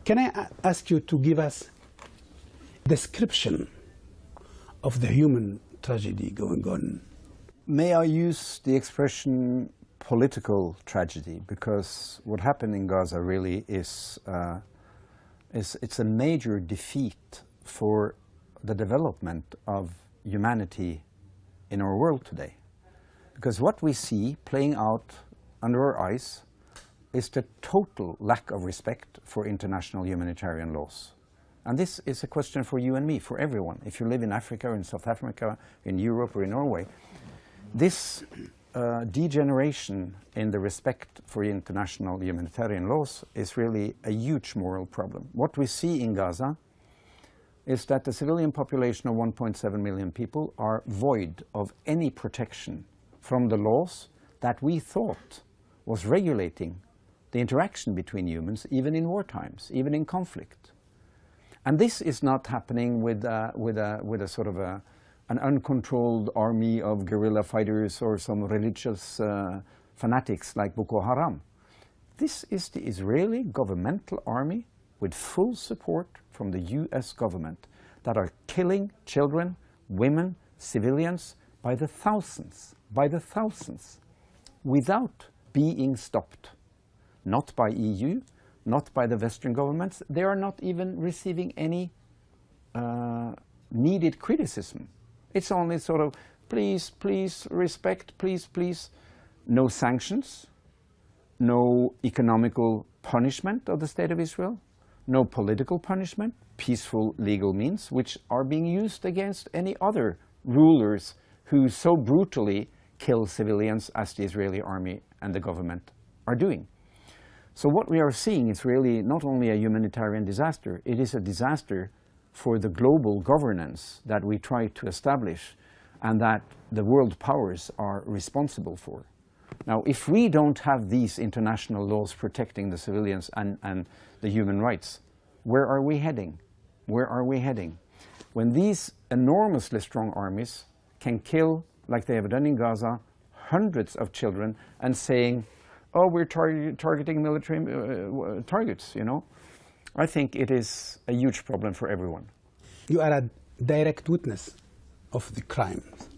Can I ask you to give us a description of the human tragedy going on? May I use the expression political tragedy, because what happened in Gaza really is it's a major defeat for the development of humanity in our world today. Because what we see playing out under our eyes is the total lack of respect for international humanitarian laws. And this is a question for you and me, for everyone. If you live in Africa or in South Africa, in Europe or in Norway, this degeneration in the respect for international humanitarian laws is really a huge moral problem. What we see in Gaza is that the civilian population of 1.7 million people are void of any protection from the laws that we thought was regulating the interaction between humans, even in war times, even in conflict. And this is not happening with a sort of an uncontrolled army of guerrilla fighters or some religious fanatics like Boko Haram. This is the Israeli governmental army with full support from the US government that are killing children, women, civilians by the thousands, without being stopped. Not by EU, not by the Western governments. They are not even receiving any needed criticism. It's only sort of, please, please, respect, please, please. No sanctions, no economical punishment of the State of Israel, no political punishment, peaceful legal means, which are being used against any other rulers who so brutally kill civilians as the Israeli army and the government are doing. So what we are seeing is really not only a humanitarian disaster, it is a disaster for the global governance that we try to establish and that the world powers are responsible for. Now, if we don't have these international laws protecting the civilians and the human rights, where are we heading? Where are we heading? When these enormously strong armies can kill, like they have done in Gaza, hundreds of children and saying, oh, we're targeting military targets, you know. I think it is a huge problem for everyone. You are a direct witness of the crimes.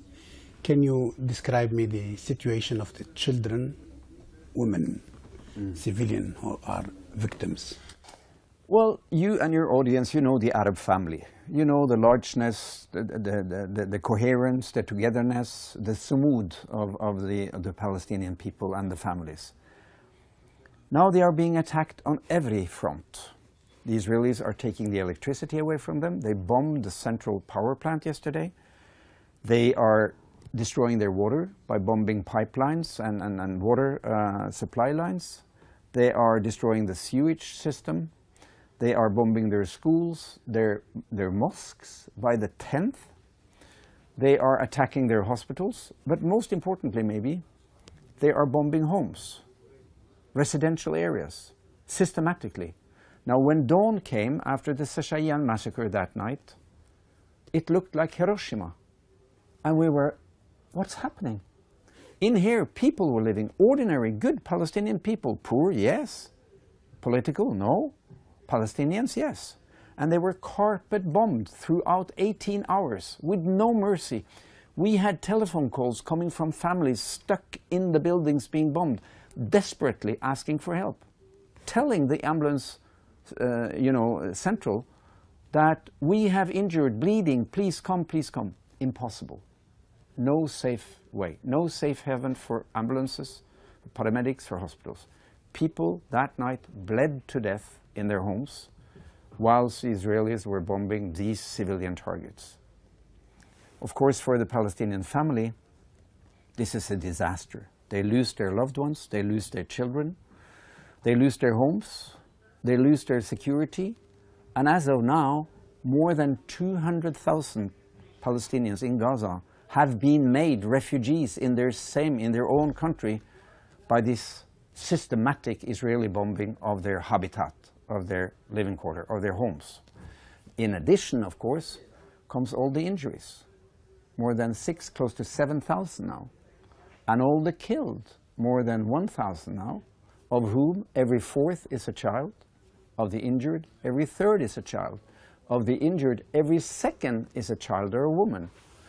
Can you describe me the situation of the children, women, civilian who are victims? Well, you and your audience, you know the Arab family. You know the largeness, the coherence, the togetherness, the sumud of the Palestinian people and the families. Now they are being attacked on every front. The Israelis are taking the electricity away from them. They bombed the central power plant yesterday. They are destroying their water by bombing pipelines and water supply lines. They are destroying the sewage system. They are bombing their schools, their mosques by the 10th. They are attacking their hospitals. But most importantly, maybe, they are bombing homes, residential areas, systematically. Now, when dawn came after the Shayyan massacre that night, it looked like Hiroshima. And we were, what's happening? In here, people were living, ordinary, good Palestinian people. Poor, yes. Political, no. Palestinians, yes. And they were carpet bombed throughout 18 hours with no mercy. We had telephone calls coming from families stuck in the buildings being bombed, desperately asking for help, telling the ambulance central that we have injured, bleeding, please come, please come. Impossible. No safe way, no safe haven for ambulances, for paramedics, for hospitals. People that night bled to death in their homes whilst the Israelis were bombing these civilian targets. Of course, for the Palestinian family, this is a disaster. They lose their loved ones, they lose their children, they lose their homes, they lose their security, and as of now, more than 200,000 Palestinians in Gaza have been made refugees in their own country by this systematic Israeli bombing of their habitat, of their living quarter, of their homes. In addition, of course, comes all the injuries. More than close to 7,000 now. And all the killed, more than 1,000 now, of whom every fourth is a child, Of the injured, every third is a child. Of the injured, every second is a child or a woman.